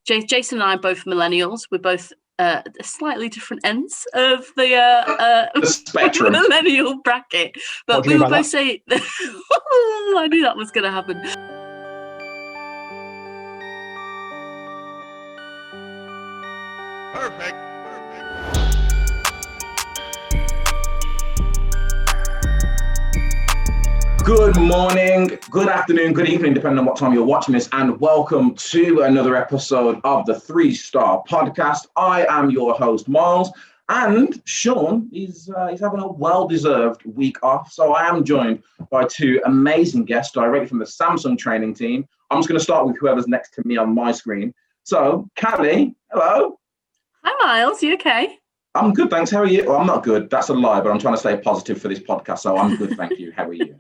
Jason and I are both millennials. We're both slightly different ends of the spectrum millennial bracket. But we will both say, I knew that was going to happen. Perfect. Good morning, good afternoon, good evening, depending on what time you're watching this, and welcome to another episode of the 3-Star Podcast. I am your host, Myles, and Sean is having a well-deserved week off, so I am joined by two amazing guests directly from the Samsung training team. I'm just going to start with whoever's next to me on my screen. So, Kally, hello. Hi, Myles. You okay? I'm good, thanks. How are you? Well, I'm not good. That's a lie, but I'm trying to stay positive for this podcast, so I'm good, thank you. How are you?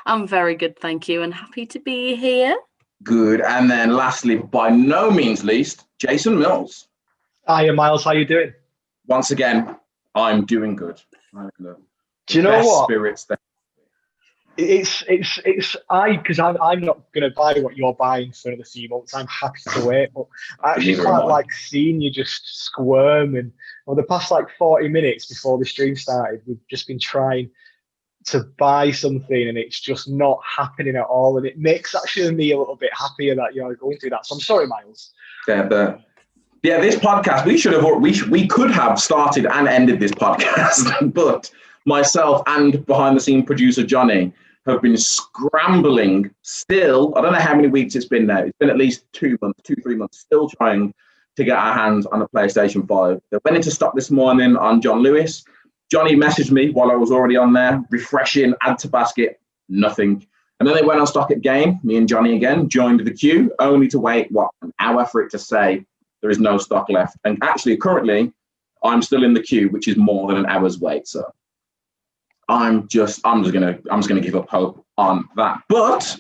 I'm very good, thank you, and happy to be here. Good. And then lastly, by no means least, Jason Myles. Hiya, Myles. How you doing? Once again, I'm doing good. Do you know what? Spirits there. Because I'm not going to buy what you're buying for another few months. I'm happy to wait, but I actually quite like seeing you just squirm. And over the past 40 minutes before the stream started, we've just been trying to buy something and it's just not happening at all. And it makes actually me a little bit happier that you're going through that. So I'm sorry, Myles. Yeah, this podcast, we could have started and ended this podcast, but myself and behind the scene producer Johnny have been scrambling still. I don't know how many weeks it's been now. It's been at least 3 months, still trying to get our hands on a PlayStation 5. They went into stock this morning on John Lewis. Johnny messaged me while I was already on there, refreshing, add to basket, nothing. And then they went on stock at Game, me and Johnny again, joined the queue, only to wait, an hour for it to say there is no stock left. And actually, currently, I'm still in the queue, which is more than an hour's wait. So I'm just gonna give up hope on that. But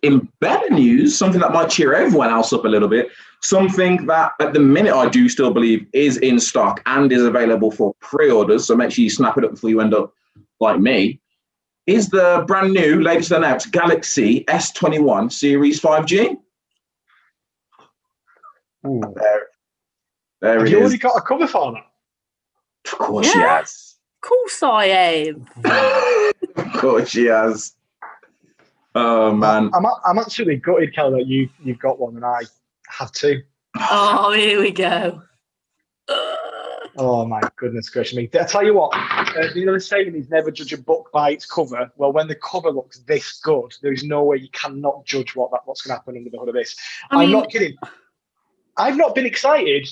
in better news, something that might cheer everyone else up a little bit, something that at the minute I do still believe is in stock and is available for pre-orders, so make sure you snap it up before you end up like me, is the brand new, latest announced Galaxy S21 Series 5G. Ooh. There it is. Have you already got a cover for that? Of course she has. Of course I am. Of course she has. Oh man, I'm actually gutted, Kel, that you've got one and I have two. Oh, here we go. Oh my goodness gracious me! I tell you what, the saying is never judge a book by its cover. Well, when the cover looks this good, there is no way you cannot judge what's going to happen under the hood of this. I'm not kidding. I've not been excited.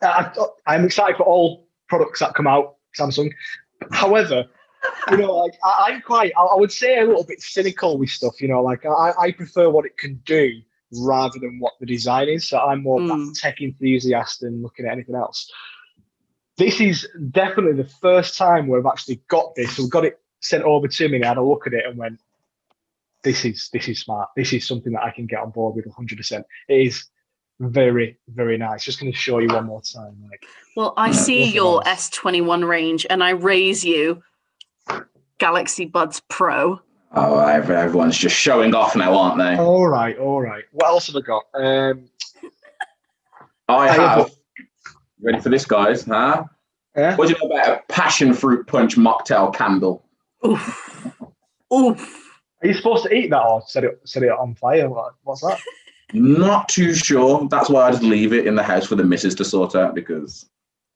I'm excited for all products that come out, Samsung. However, I would say a little bit cynical with stuff. I prefer what it can do rather than what the design is. So I'm more of that tech enthusiast than looking at anything else. This is definitely the first time where I've actually got this. So we've got it sent over to me and I had a look at it and went, this is smart. This is something that I can get on board with 100%. It is very, very nice. Just going to show you one more time. Well, I see your S21 range and I raise you Galaxy Buds Pro. Oh, everyone's just showing off now, aren't they? All right. What else have I got? I have. Ready for this, guys? Huh? Yeah? What do you know about a passion fruit punch mocktail candle? Oof. Oof. Are you supposed to eat that or set it on fire? What's that? Not too sure. That's why I just leave it in the house for the missus to sort out because,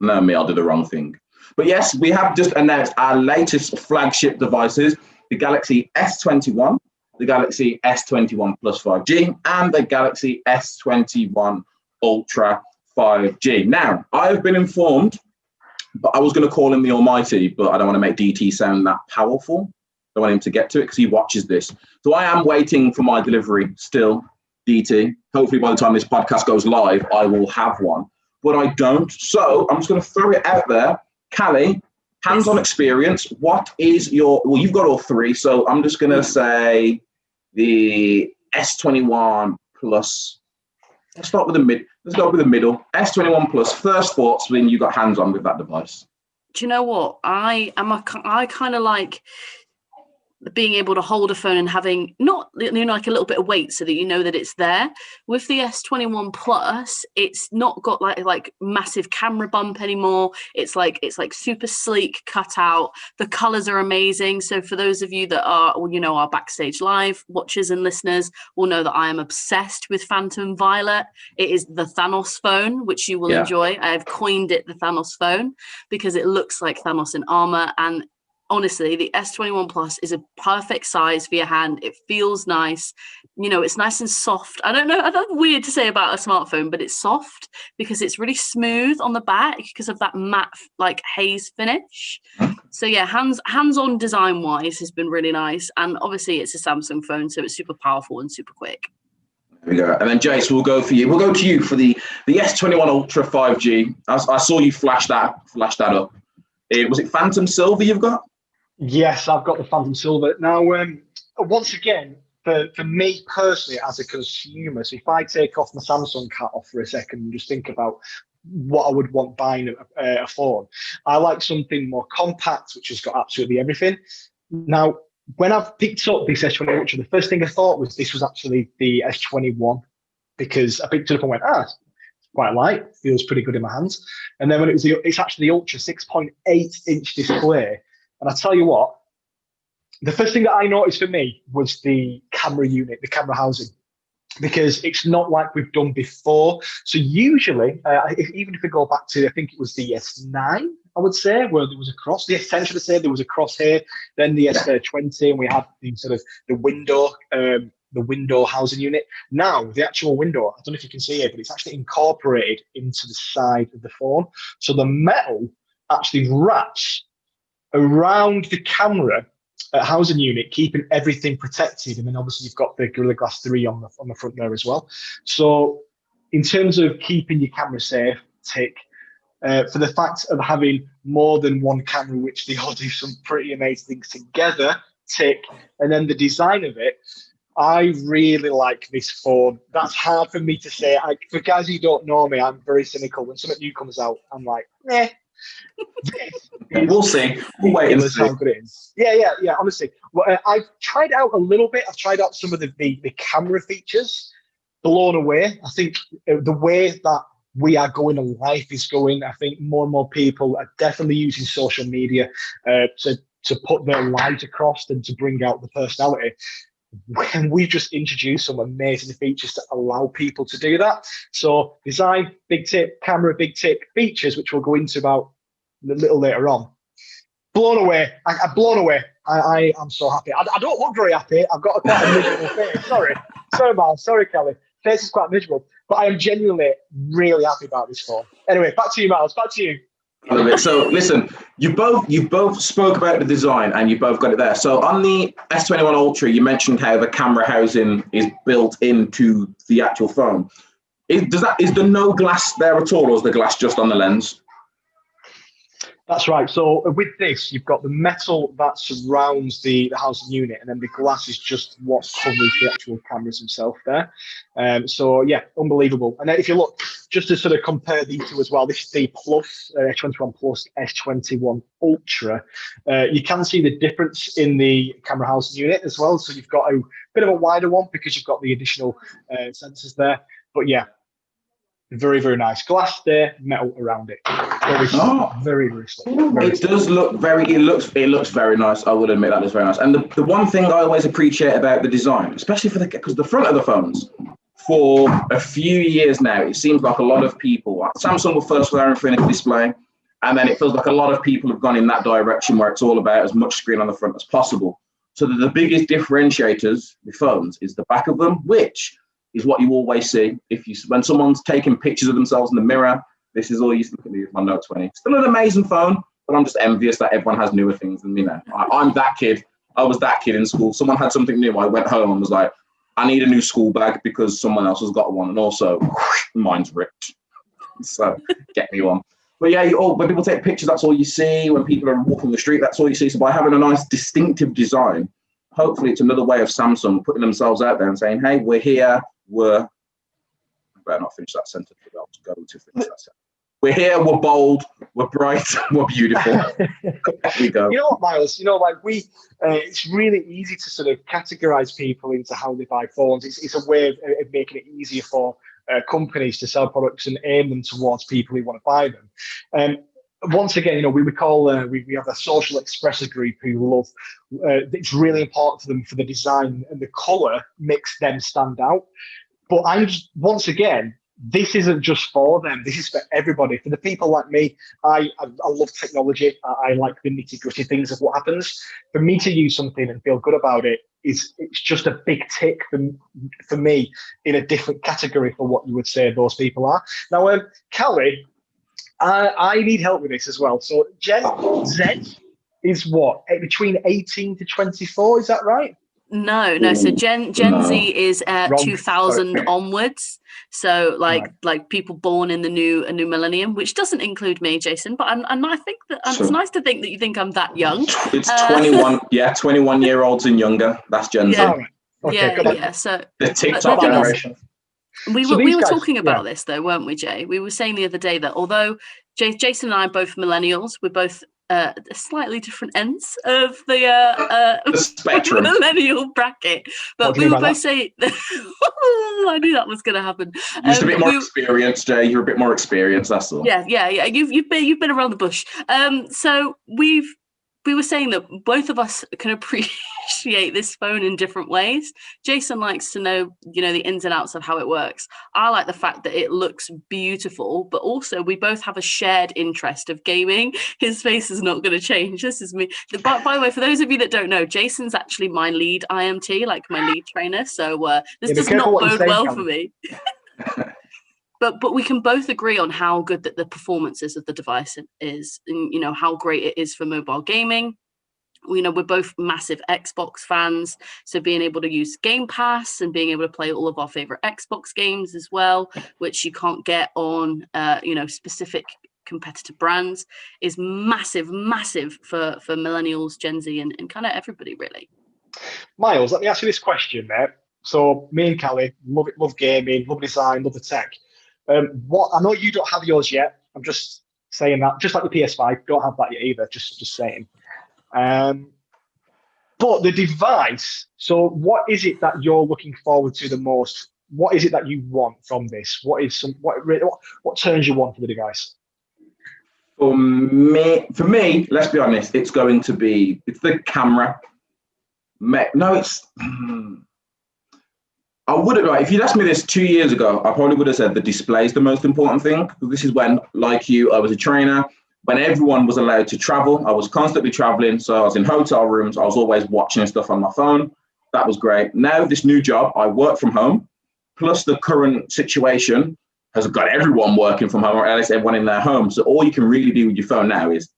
I'll do the wrong thing. But yes, we have just announced our latest flagship devices, the Galaxy S21, the Galaxy S21 Plus 5G, and the Galaxy S21 Ultra 5G. Now, I've been informed, but I was going to call him the Almighty, but I don't want to make DT sound that powerful. I want him to get to it because he watches this. So I am waiting for my delivery still, DT. Hopefully by the time this podcast goes live, I will have one, but I don't. So I'm just going to throw it out there. Kally, hands-on experience. What is you've got all three, so I'm just going to say the S21 Plus. Let's start with the mid. Let's go with the middle. S21 Plus. First thoughts when you got hands-on with that device. Do you know what? I kind of like being able to hold a phone and having not, you know, like a little bit of weight so that you know that it's there. With the S21 Plus, it's not got like massive camera bump anymore. It's like super sleek, cut out. The colors are amazing. So for those of you that are, you know, our Backstage Live watchers and listeners will know that I am obsessed with Phantom Violet. It is the Thanos phone, which you will enjoy. I have coined it the Thanos phone because it looks like Thanos in armor. And honestly, the S21 Plus is a perfect size for your hand. It feels nice. You know, it's nice and soft. I don't know, that's weird to say about a smartphone, but it's soft because it's really smooth on the back because of that matte, like, haze finish. So yeah, hands-on design-wise has been really nice. And obviously it's a Samsung phone, so it's super powerful and super quick. There we go. And then Jace, we'll go for you. We'll go to you for the S21 Ultra 5G. I saw you flash that up. Was it Phantom Silver you've got? Yes, I've got the Phantom Silver. Now, once again, for me personally as a consumer, so if I take off my Samsung hat off for a second and just think about what I would want buying a phone, I like something more compact, which has got absolutely everything. Now, when I've picked up this S21 Ultra, the first thing I thought was this was actually the S21 because I picked it up and went, it's quite light, feels pretty good in my hands. And then when it's actually the Ultra 6.8-inch display. And I tell you what, the first thing that I noticed for me was the camera unit, the camera housing, because it's not like we've done before. So usually, even if we go back to, I think it was the S9, I would say, where there was a cross. The S10, should I say, there was a cross here. Then the S20, and we had the sort of the window housing unit. Now, the actual window, I don't know if you can see it, but it's actually incorporated into the side of the phone. So the metal actually wraps around the camera housing unit, keeping everything protected. And then obviously you've got the Gorilla Glass 3 on the front there as well. So in terms of keeping your camera safe, tick. For the fact of having more than one camera, which they all do some pretty amazing things together, tick. And then the design of it, I really like this phone. That's hard for me to say. For guys who don't know me, I'm very cynical. When something new comes out, I'm like, we'll see. We'll wait and see. How good it is. Yeah. Honestly, I've tried out a little bit. I've tried out some of the camera features. Blown away. I think the way that we are going and life is going, I think more and more people are definitely using social media to put their lives across and to bring out the personality. When we just introduced some amazing features to allow people to do that. So design, big tip, camera, big tip, features, which we'll go into about a little later on. Blown away. I'm blown away. I am so happy. I don't look very happy. I've got quite a miserable face. Sorry, Myles. Sorry, Kally. Face is quite miserable. But I am genuinely really happy about this phone. Anyway, back to you, Myles. Back to you. I love it. So listen, you both spoke about the design and you both got it there. So on the S21 Ultra, you mentioned how the camera housing is built into the actual phone. Is there no glass there at all, or is the glass just on the lens? That's right. So with this, you've got the metal that surrounds the housing unit, and then the glass is just what covers the actual cameras themselves there. So yeah, unbelievable. And then if you look, just to sort of compare these two as well, this is the Plus, S21 Plus, S21 Ultra. You can see the difference in the camera housing unit as well. So you've got a bit of a wider one because you've got the additional sensors there. But yeah, very, very nice. Glass there, metal around it. Very, very slick. It does look it looks very nice. I would admit that is very nice. And the one thing I always appreciate about the design, especially because the front of the phones, for a few years now, it seems like a lot of people, Samsung were first with their Infinity display, and then it feels like a lot of people have gone in that direction where it's all about as much screen on the front as possible. So the biggest differentiators with phones is the back of them, which is what you always see. When someone's taking pictures of themselves in the mirror, this is all you see. Look at my Note 20. Still an amazing phone, but I'm just envious that everyone has newer things than me now. I'm that kid. I was that kid in school. Someone had something new. I went home and was like, I need a new school bag because someone else has got one. And also, mine's ripped. So get me one. But yeah, when people take pictures, that's all you see. When people are walking the street, that's all you see. So by having a nice distinctive design, hopefully it's another way of Samsung putting themselves out there and saying, hey, we're here. I better not finish that sentence, but I'll go to finish that sentence. We're here, we're bold, we're bright, we're beautiful. There we go. You know what, Myles? You know, like it's really easy to sort of categorize people into how they buy phones. It's a way of making it easier for companies to sell products and aim them towards people who want to buy them. Once again, you know, we have a social expressor group who love. It's really important to them for the design, and the color makes them stand out. But once again, this isn't just for them. This is for everybody. For the people like me, I love technology. I like the nitty-gritty things of what happens. For me to use something and feel good about it, it's just a big tick for me in a different category for what you would say those people are. Now, Kally, I need help with this as well. So Gen Z is what? Between 18 to 24, is that right? No. So Gen Z is 2000 onwards. So like people born in the new millennium, which doesn't include me, Jason. But I think that it's nice to think that you think I'm that young. It's 21. Yeah, 21-year-olds and younger. That's Gen Z. Oh, right. Okay, Yeah. So the TikTok generation. We were talking about this though, weren't we, Jay? We were saying the other day that although Jason and I are both millennials, we're both slightly different ends of the spectrum, millennial bracket. But we were both saying, I knew that was going to happen. You're just a bit more experienced, Jay. You're a bit more experienced. That's all. Yeah. You've been around the bush. So we were saying that both of us can appreciate this phone in different ways. Jason likes to know, you know, the ins and outs of how it works. I like the fact that it looks beautiful, but also we both have a shared interest of gaming. His face is not going to change. This is me. By the way, for those of you that don't know, Jason's actually my lead IMT, like my lead trainer. So this does not bode well for me. But we can both agree on how good that the performances of the device is, and you know how great it is for mobile gaming. You know, we're both massive Xbox fans, so being able to use Game Pass and being able to play all of our favorite Xbox games as well, which you can't get on specific competitor brands, is massive for millennials, Gen Z, and kind of everybody really. Myles, let me ask you this question, mate. So me and Kally love gaming, love design, love the tech. What I know you don't have yours yet. I'm just saying that. Just like the PS5, don't have that yet either. Just saying. But the device. So, what is it that you're looking forward to the most? What is it that you want from this? What turns you on for the device? For me, let's be honest. It's the camera. I would have, if you'd asked me this 2 years ago, I probably would have said the display is the most important thing. This is when, like you, I was a trainer. When everyone was allowed to travel, I was constantly traveling. So I was in hotel rooms. I was always watching stuff on my phone. That was great. Now this new job, I work from home. Plus the current situation has got everyone working from home, or at least everyone in their home. So all you can really do with your phone now is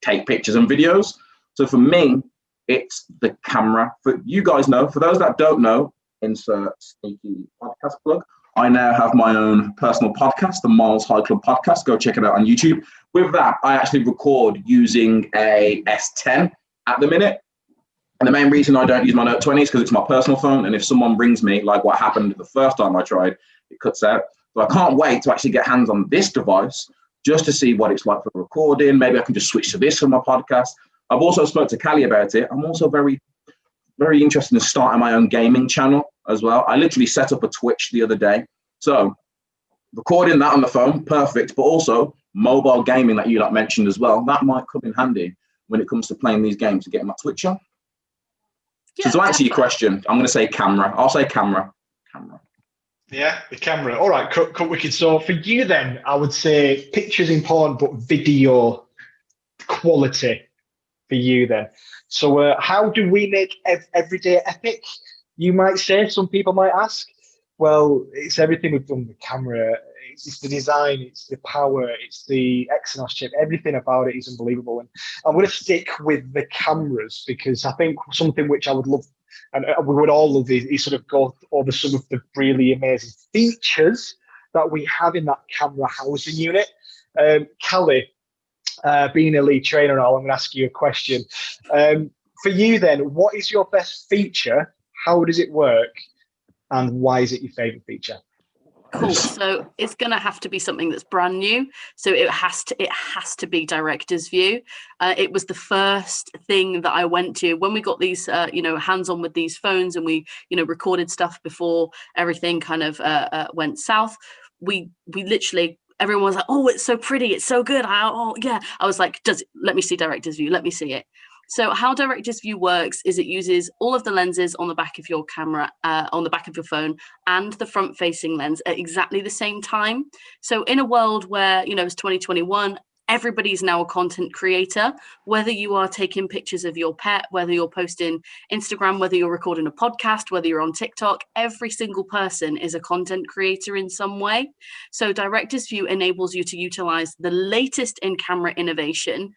take pictures and videos. So for me, it's the camera. For you guys know, for those that don't know, insert sneaky podcast plug. I now have my own personal podcast, the Myles High Club podcast. Go check it out on YouTube. With that, I actually record using a S10 at the minute. And the main reason I don't use my Note 20 is because it's my personal phone. And if someone brings me, like what happened the first time I tried, it cuts out. So I can't wait to actually get hands on this device just to see what it's like for recording. Maybe I can just switch to this for my podcast. I've also spoke to Kally about it. I'm also very interested in starting my own gaming channel as well. I literally set up a Twitch the other day. So recording that on the phone, perfect. But also mobile gaming that you mentioned as well. That might come in handy when it comes to playing these games and getting my Twitch on. Yeah, so to answer your question, I'm going to say camera. I'll say camera. Yeah, the camera. All right, cut wicked. So for you then, I would say pictures important, but video quality for you then. So how do we make everyday epic? You might say, some people might ask. Well, it's everything we've done with the camera. It's the design, it's the power, it's the Exynos chip. Everything about it is unbelievable. And I'm going to stick with the cameras because I think something which I would love, and we would all love, is sort of go over some of the really amazing features that we have in that camera housing unit. Kally, being a lead trainer and all, I'm going to ask you a question. For you then, what is your best feature? How does it work? And why is it your favorite feature? Cool. So it's going to have to be something that's brand new. So it has to be director's view. It was the first thing that I went to when we got these, hands on with these phones, and we, recorded stuff before everything kind of went south. We literally, everyone was like, "Oh, it's so pretty. It's so good." I was like, let me see director's view. Let me see it. So how director's view works is it uses all of the lenses on the back of your camera, on the back of your phone, and the front facing lens at exactly the same time. So in a world where, it's 2021, everybody's now a content creator, whether you are taking pictures of your pet, whether you're posting Instagram, whether you're recording a podcast, whether you're on TikTok, every single person is a content creator in some way. So director's view enables you to utilize the latest in camera innovation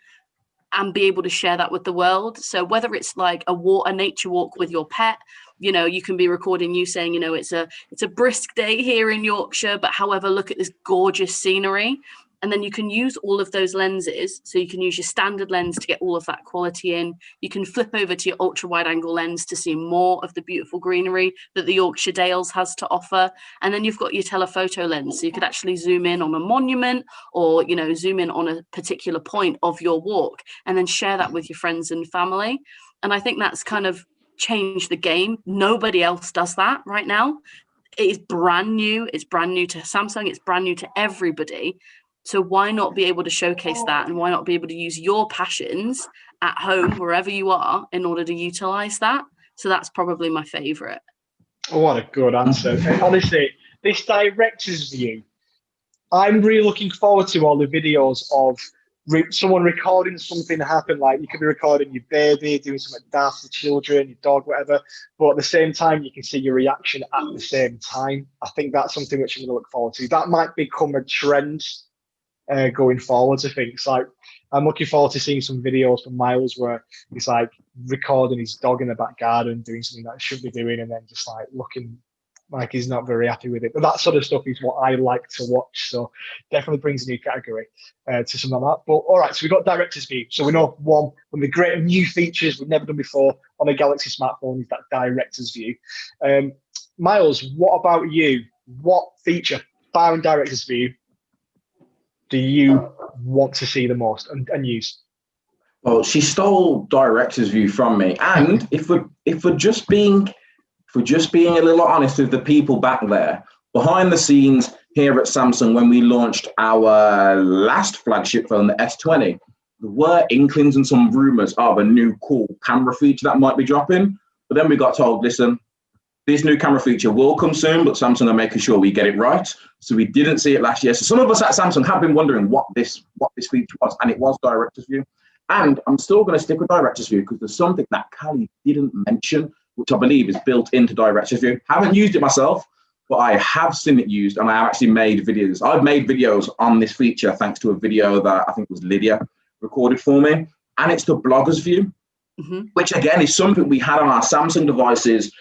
and be able to share that with the world. So whether it's like a nature walk with your pet, you can be recording you saying, it's a brisk day here in Yorkshire, but however, look at this gorgeous scenery. And then you can use all of those lenses. So you can use your standard lens to get all of that quality in. You can flip over to your ultra wide angle lens to see more of the beautiful greenery that the Yorkshire Dales has to offer. And then you've got your telephoto lens. So you could actually zoom in on a monument or, zoom in on a particular point of your walk and then share that with your friends and family. And I think that's kind of changed the game. Nobody else does that right now. It is brand new. It's brand new to Samsung. It's brand new to everybody. So why not be able to showcase that, and why not be able to use your passions at home, wherever you are, in order to utilize that? So that's probably my favorite. What a good answer. Honestly, this director's view, I'm really looking forward to all the videos of someone recording something happen. Like you could be recording your baby, doing something daft to children, your dog, whatever. But at the same time, you can see your reaction at the same time. I think that's something which I'm going to look forward to. That might become a trend going forwards. I think it's like I'm looking forward to seeing some videos from Myles where he's like recording his dog in the back garden doing something that he shouldn't be doing, and then just like looking like he's not very happy with it. But that sort of stuff is what I like to watch. So definitely brings a new category to something like that. But all right, so we've got director's view. So we know one of the great new features we've never done before on a Galaxy smartphone is that director's view. Myles, what about you? What feature, barring director's view, do you want to see the most and use? Well, she stole director's view from me. And if we're just being a little honest with the people back there, behind the scenes here at Samsung, when we launched our last flagship phone, the S20, there were inklings and some rumors of a new cool camera feature that might be dropping. But then we got told, listen, this new camera feature will come soon, but Samsung are making sure we get it right. So we didn't see it last year. So some of us at Samsung have been wondering what this feature was, and it was director's view. And I'm still going to stick with director's view because there's something that Kally didn't mention, which I believe is built into director's view. Haven't used it myself, but I have seen it used, and I have actually made videos. I've made videos on this feature thanks to a video that I think was Lydia recorded for me, and it's the blogger's view, which again is something we had on our Samsung devices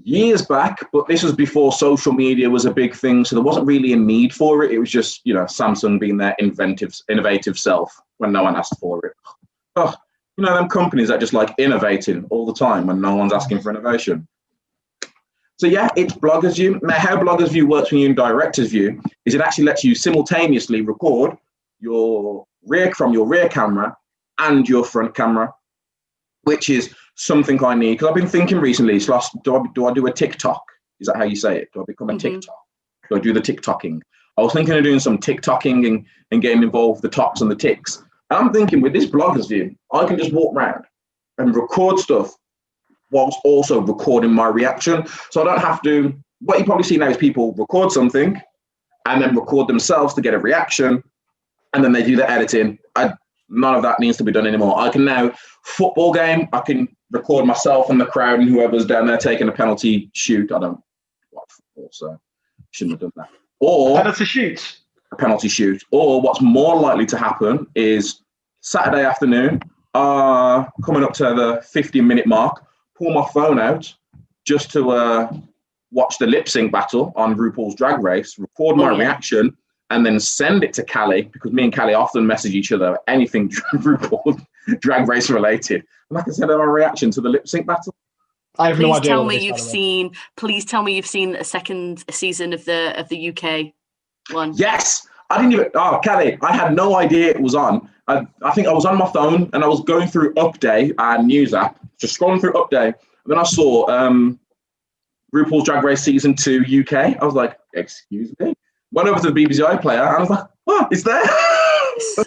years back, but this was before social media was a big thing, so there wasn't really a need for it. It was just, Samsung being their innovative self when no one asked for it. Oh, them companies that just like innovating all the time when no one's asking for innovation. So yeah, it's blogger's view. Now, how blogger's view works when you're in director's view is it actually lets you simultaneously record your rear camera and your front camera, which is something I need, because I've been thinking recently, do I do a TikTok? Is that how you say it? Do I become a TikTok? Do I do the TikToking? I was thinking of doing some TikToking and getting involved with the toks and the ticks. And I'm thinking with this blogger's view, I can just walk around and record stuff whilst also recording my reaction. So I don't have to, what you probably see now is people record something and then record themselves to get a reaction, and then they do the editing. None of that needs to be done anymore. I can now, football game, I can record myself and the crowd and whoever's down there taking a penalty shoot. I don't watch football, so shouldn't have done that. Or penalty shoot. A penalty shoot. Or what's more likely to happen is Saturday afternoon, coming up to the 50-minute mark, pull my phone out just to watch the lip sync battle on RuPaul's Drag Race, record my reaction, and then send it to Kally, because me and Kally often message each other anything RuPaul Drag Race related. And I can send her a reaction to the lip sync battle. I have no Please idea. tell what me it is, you've by the way. seen. Please tell me you've seen a second season of the UK one. Yes, I didn't even. Oh, Kally, I had no idea it was on. I think I was on my phone and I was going through Update, our news app, just scrolling through Update. And then I saw RuPaul's Drag Race Season 2 UK. I was like, excuse me? Went over to the BBC iPlayer and I was like, oh, it's there.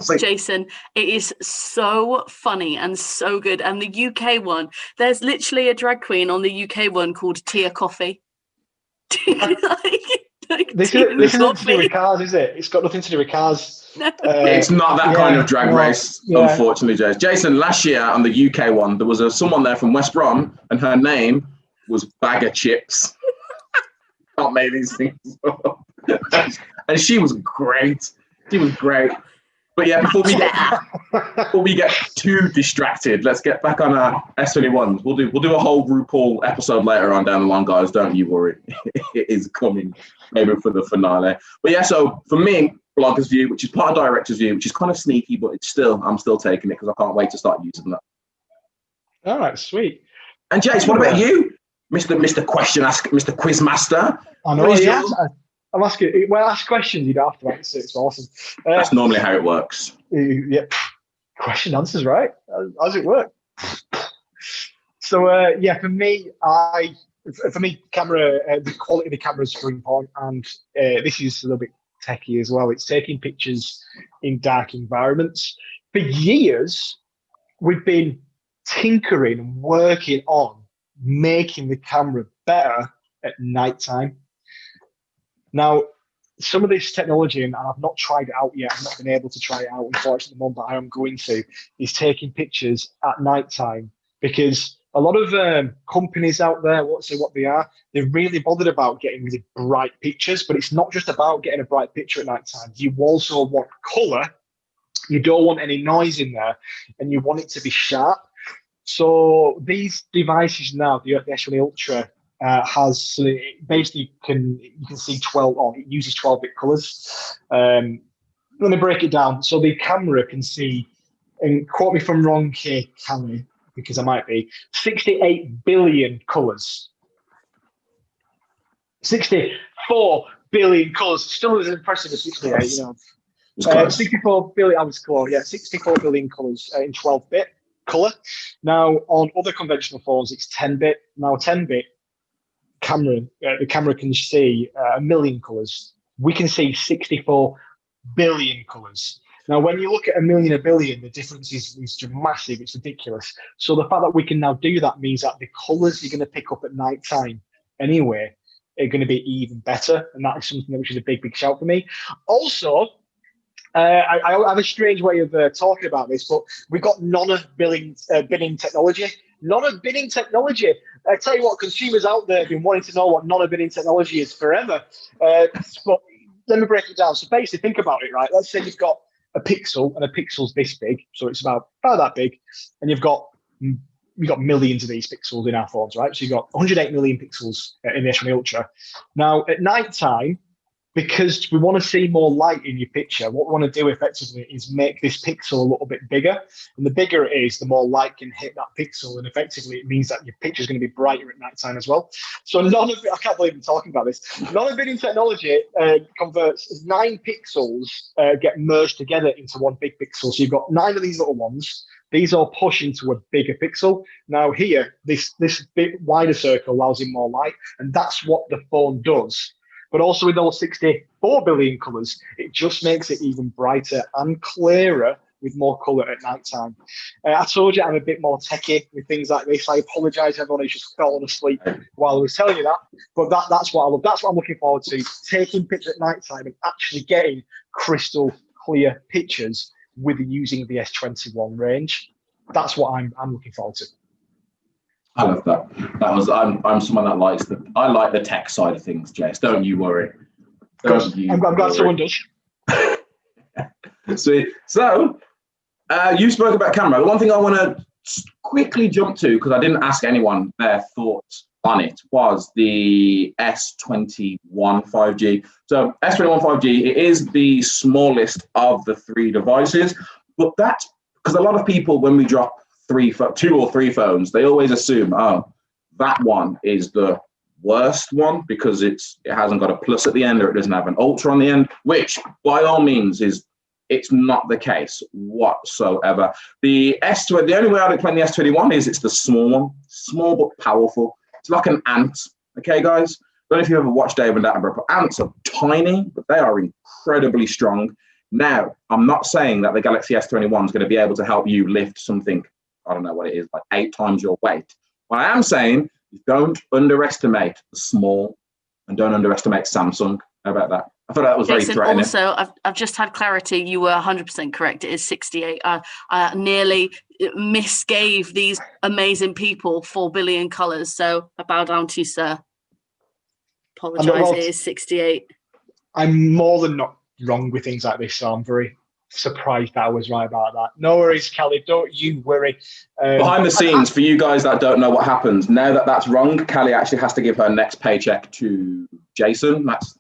Like, Jason, it is so funny and so good. And the UK one, there's literally a drag queen on the UK one called Tia Coffee. This isn't to do with cars, is it? It's got nothing to do with cars. No. It's not that kind of drag race, yeah. unfortunately, Jason. Jason, last year on the UK one, there was someone there from West Brom, and her name was Bag of Chips. Can't make these things up. And she was great. She was great. But yeah, before we get too distracted, let's get back on our S21s. We'll do a whole RuPaul episode later on down the line, guys. Don't you worry. It is coming, maybe for the finale. But yeah, so for me, Blogger's View, which is part of Director's View, which is kind of sneaky, but I'm still taking it because I can't wait to start using that. All right, sweet. And Jace, what about you, Mr. Question Ask, Mr. Quizmaster? I know. Yeah, I'm asking. Well, ask questions. You don't have to answer. It's awesome. That's normally how it works. Yeah. Question answers, right? How's it work? So yeah, for me, camera, the quality of the camera is super important, and this is a little bit techie as well. It's taking pictures in dark environments. For years, we've been tinkering, working on making the camera better at nighttime. Now, some of this technology, and I've not tried it out yet, I've not been able to try it out, unfortunately, at the moment, but I am going to, is taking pictures at nighttime, because a lot of companies out there, what they are, they're really bothered about getting really bright pictures, but it's not just about getting a bright picture at nighttime. You also want color, you don't want any noise in there, and you want it to be sharp. So these devices now, the S21 Ultra, has basically you can see 12 on. It uses 12-bit colors. Let me break it down. So the camera can see, and quote me if I'm wrong here, Kally, because I might be, 68 billion colors. 64 billion colors. Still as impressive as 68, you know. 64 billion, I was close, yeah, 64 billion colors in 12-bit color. Now, on other conventional phones, it's 10-bit. Now, 10-bit camera, the camera can see 1 million colors. We can see 64 billion colors. Now, when you look at 1 million, 1 billion, the difference is massive. It's ridiculous. So the fact that we can now do that means that the colors you're going to pick up at night time anyway are going to be even better. And that is something which is a big, big shout for me. Also, I have a strange way of talking about this, but we've got non-bidding technology. Non-bidding technology. I tell you what, consumers out there have been wanting to know what non-bidding technology is forever. But let me break it down. So basically, think about it, right? Let's say you've got a pixel, and a pixel's this big, so it's about that big, and you've got millions of these pixels in our phones, right? So you've got 108 million pixels in the S21 Ultra. Now, at night time, because we want to see more light in your picture, what we want to do effectively is make this pixel a little bit bigger. And the bigger it is, the more light can hit that pixel. And effectively, it means that your picture is going to be brighter at nighttime as well. So I can't believe I'm talking about this. Non-bidding technology converts 9 pixels, get merged together into one big pixel. So you've got 9 of these little ones. These all push into a bigger pixel. Now here, this bit wider circle allows in more light. And that's what the phone does. But also with those 64 billion colors, it just makes it even brighter and clearer with more color at night time. I told you I'm a bit more techie with things like this. I apologize, everyone who's just fallen asleep while I was telling you that. But that's what I love. That's what I'm looking forward to, taking pictures at night time and actually getting crystal clear pictures with using the S21 range. That's what I'm looking forward to. I love that. I'm someone that likes I like the tech side of things, Jess. Don't you worry. I'm glad someone does. Sweet. So, you spoke about camera. The one thing I want to quickly jump to, because I didn't ask anyone their thoughts on it, was the S21 5G. So, S21 5G, it is the smallest of the 3 devices, but that's because a lot of people, when we drop 2 or 3 phones, they always assume, that one is the worst one because it hasn't got a plus at the end, or it doesn't have an ultra on the end, which by all means it's not the case whatsoever. The only way I'd explain the S21 is it's the small one, small but powerful. It's like an ant. Okay, guys. I don't know if you ever watched David Attenborough, but ants are tiny, but they are incredibly strong. Now, I'm not saying that the Galaxy S21 is going to be able to help you lift something, I don't know what it is, like 8 times your weight. What I am saying is don't underestimate the small and don't underestimate Samsung. How about that? I thought that was Jason, very threatening. Also, I've just had clarity. You were 100% correct. It is 68. I nearly misgave these amazing people 4 billion colours. So I bow down to you, sir. Apologise. It is 68. I'm more than not wrong with things like this, so I'm very surprised that I was right about that. No worries, Kally. Don't you worry. Behind the scenes, for you guys that don't know what happens, now that that's wrong, Kally actually has to give her next paycheck to Jason. That's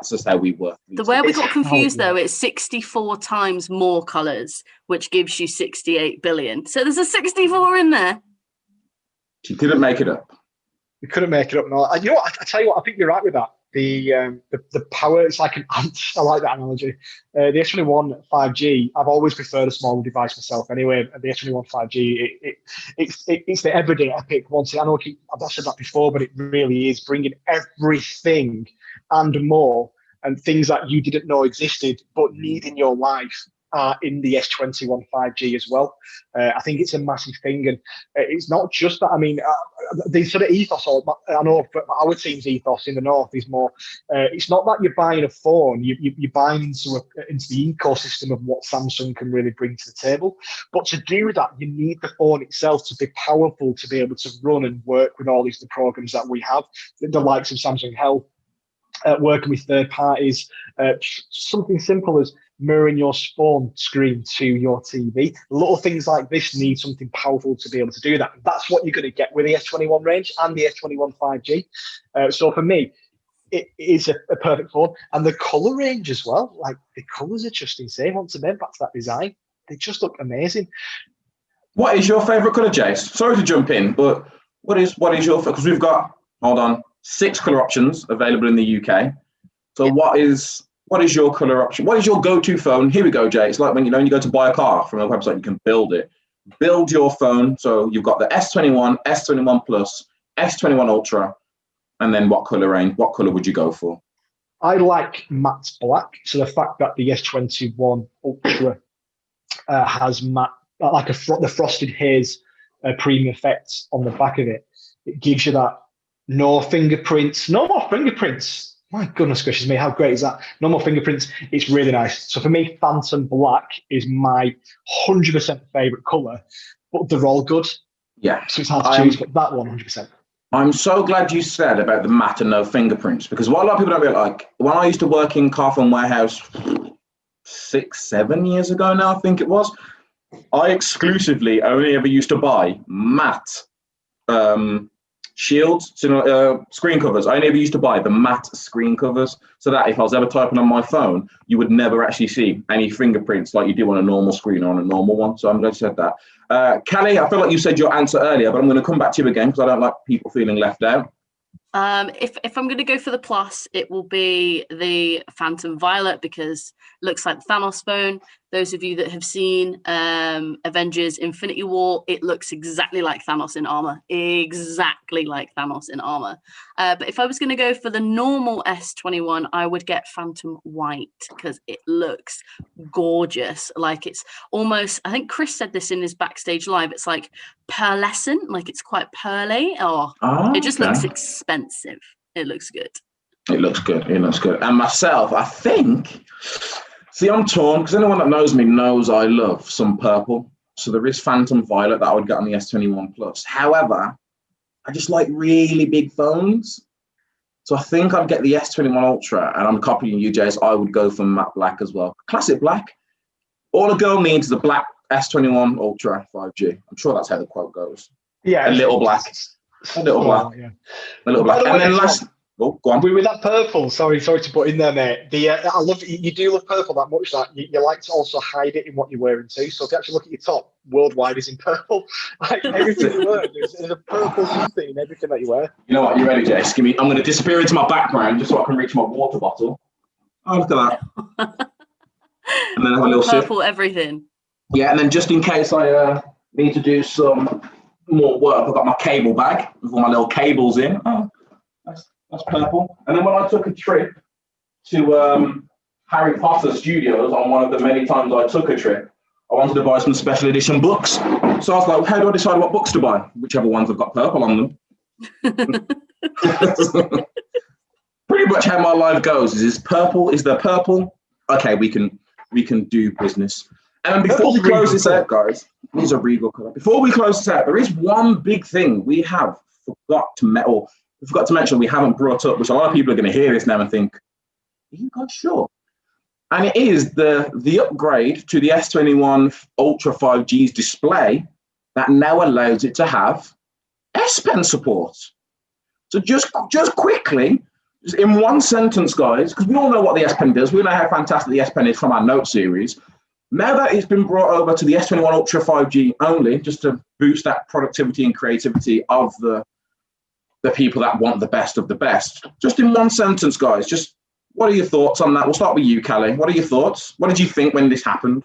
just how we work. The way we got confused, though, it's 64 times more colours, which gives you 68 billion. So there's a 64 in there. She couldn't make it up. We couldn't make it up. No, you know what? I tell you what, I think you're right with that. The power, it's like an ant. I like that analogy. The S21 5G, I've always preferred a smaller device myself. Anyway, the S21 5G, it's the everyday epic. I know I've said that before, but it really is bringing everything and more, and things that you didn't know existed but need in your life are in the S21 5G as well. I think it's a massive thing, and it's not just that. I mean, the sort of ethos, I know for our team's ethos in the North is more, it's not that you're buying a phone, you're buying into the ecosystem of what Samsung can really bring to the table. But to do that, you need the phone itself to be powerful, to be able to run and work with all these programs that we have, the likes of Samsung Health, working with third parties, something simple as mirroring your phone screen to your TV. Little things like this need something powerful to be able to do that. That's what you're going to get with the S21 range and the S21 5G. So for me, it is a perfect phone. And the colour range as well, like the colours are just insane. Once again, back to that design, they just look amazing. What is your favourite colour, Jace? Sorry to jump in, but what is your, because we've got, 6 colour options available in the UK. So what is your colour option? What is your go-to phone? Here we go, Jay. It's like when you go to buy a car from a website, you can build it. Build your phone. So you've got the S21, S21 Plus, S21 Ultra, and then what colour range? What colour would you go for? I like matte black. So the fact that the S21 Ultra has matte, like the frosted haze premium effect on the back of it, it gives you that no more fingerprints. My goodness gracious me, how great is that? No more fingerprints. It's really nice. So for me, Phantom Black is my 100% favourite colour, but they're all good. Yeah. So it's hard to choose, but that one, 100%. I'm so glad you said about the matte and no fingerprints, because what a lot of people don't realize, like when I used to work in Carphone Warehouse 6-7 years ago now, I think it was, I exclusively only ever used to buy matte shields, screen covers. I only ever used to buy the matte screen covers, so that if I was ever typing on my phone, you would never actually see any fingerprints like you do on a normal screen or on a normal one. So I'm glad you said that. Kally, I feel like you said your answer earlier, but I'm going to come back to you again because I don't like people feeling left out. If I'm going to go for the plus, it will be the Phantom Violet because it looks like the Thanos phone. Those of you that have seen Avengers Infinity War, it looks exactly like Thanos in armor. Exactly like Thanos in armor. But if I was going to go for the normal S21, I would get Phantom White because it looks gorgeous. Like it's almost, I think Chris said this in his backstage live, it's like pearlescent, like it's quite pearly. It just looks expensive. It looks good. It looks good. And myself, I think, see, I'm torn because anyone that knows me knows I love some purple. So there is Phantom Violet that I would get on the S21 Plus. However, I just like really big phones. So I think I'd get the S21 Ultra, and I'm copying you, Jace. I would go for matte black as well. Classic black. All a girl needs is a black S21 Ultra 5G. I'm sure that's how the quote goes. Yeah. A little black. A little black. Yeah. A little black. And then last... Oh, go on. With that purple, sorry to put in there, mate. I love you do love purple that much that you like to also hide it in what you're wearing too. So if you actually look at your top, worldwide is in purple. Like everything you wear, there's a purple something in everything that you wear. You know what? You ready, Jace? I'm going to disappear into my background just so I can reach my water bottle. Oh, look at that. And then have a little purple sip. everything. Yeah, and then just in case I need to do some more work, I've got my cable bag with all my little cables in. Oh, that's purple. And then when I took a trip to Harry Potter Studios, on one of the many times I took a trip, I wanted to buy some special edition books. So I was like, how do I decide what books to buy? Whichever ones have got purple on them. Pretty much how my life goes is purple. Is there purple? Okay, we can do business. And before we close this out, guys, these are regal color. Before we close this out, there is one big thing we have forgot to mention we haven't brought up, which a lot of people are going to hear this now and think, are you guys sure? And it is the upgrade to the S21 Ultra 5G's display that now allows it to have S Pen support. So just quickly, just in one sentence, guys, because we all know what the S Pen does. We know how fantastic the S Pen is from our Note series. Now that it's been brought over to the S21 Ultra 5G only, just to boost that productivity and creativity of the people that want the best of the best. Just in one sentence, guys, just what are your thoughts on that? We'll start with you, Kally. What are your thoughts? What did you think when this happened?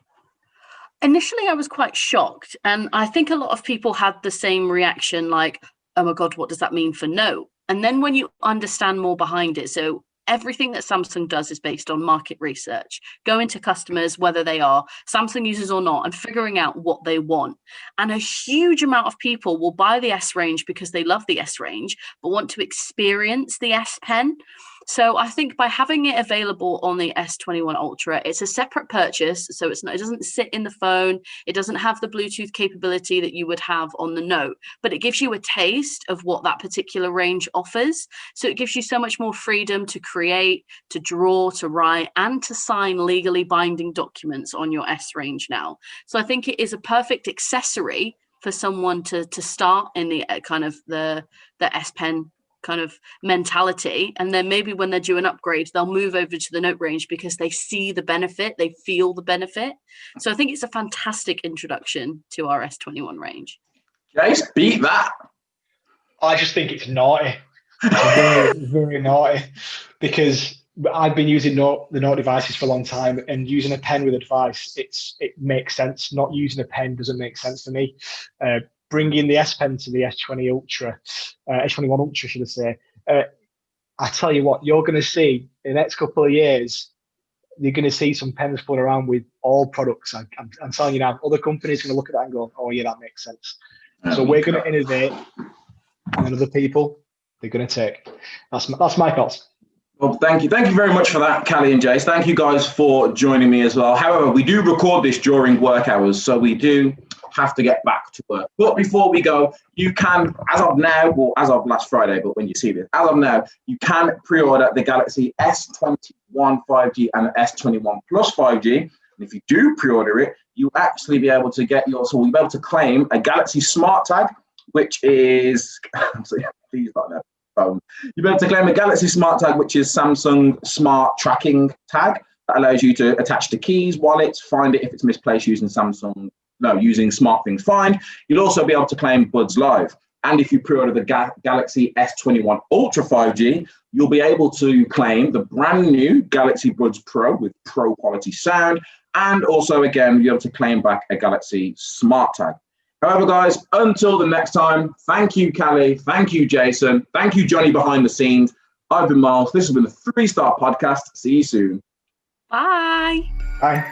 Initially, I was quite shocked. And I think a lot of people had the same reaction, like, oh my God, what does that mean for Note? And then when you understand more behind it, so everything that Samsung does is based on market research, going to customers, whether they are Samsung users or not, and figuring out what they want. And a huge amount of people will buy the S range because they love the S range, but want to experience the S Pen. So I think by having it available on the S21 Ultra, it's a separate purchase. So it doesn't sit in the phone. It doesn't have the Bluetooth capability that you would have on the Note, but it gives you a taste of what that particular range offers. So it gives you so much more freedom to create, to draw, to write, and to sign legally binding documents on your S range now. So I think it is a perfect accessory for someone to start in the kind of the S Pen kind of mentality, and then maybe when they're due an upgrade, they'll move over to the Note range because they see the benefit, they feel the benefit. So I think it's a fantastic introduction to our S21 range. Jace, beat that. I just think it's naughty. It's very, very naughty, because I've been using the Note devices for a long time, and using a pen with a device, it makes sense. Not using a pen doesn't make sense to me. Bringing the S Pen to the S21 Ultra, should I say? I tell you what, you're going to see in the next couple of years, you're going to see some pens floating around with all products. I'm telling you now, other companies are going to look at that and go, "Oh yeah, that makes sense." So we're going to innovate, and other people, they're going to take. That's my thoughts. Well, thank you very much for that, Kally and Jace. Thank you guys for joining me as well. However, we do record this during work hours, so we do have to get back to work. But before we go, you can, as of now, well, as of last Friday, but when you see this, as of now, you can pre-order the Galaxy S21 5G and the S21 Plus 5G. And if you do pre-order it, you'll actually be able to you'll be able to claim a Galaxy Smart Tag, which is, please not that phone. You'll be able to claim a Galaxy Smart Tag, which is Samsung Smart Tracking Tag that allows you to attach to keys, wallets, find it if it's misplaced using using SmartThings Find. You'll also be able to claim Buds Live. And if you pre-order the Galaxy S21 Ultra 5G, you'll be able to claim the brand new Galaxy Buds Pro with pro quality sound. And also, again, you'll be able to claim back a Galaxy Smart Tag. However, guys, until the next time, thank you, Kally. Thank you, Jason. Thank you, Johnny, behind the scenes. I've been Myles. This has been the 3-Star Podcast. See you soon. Bye. Bye.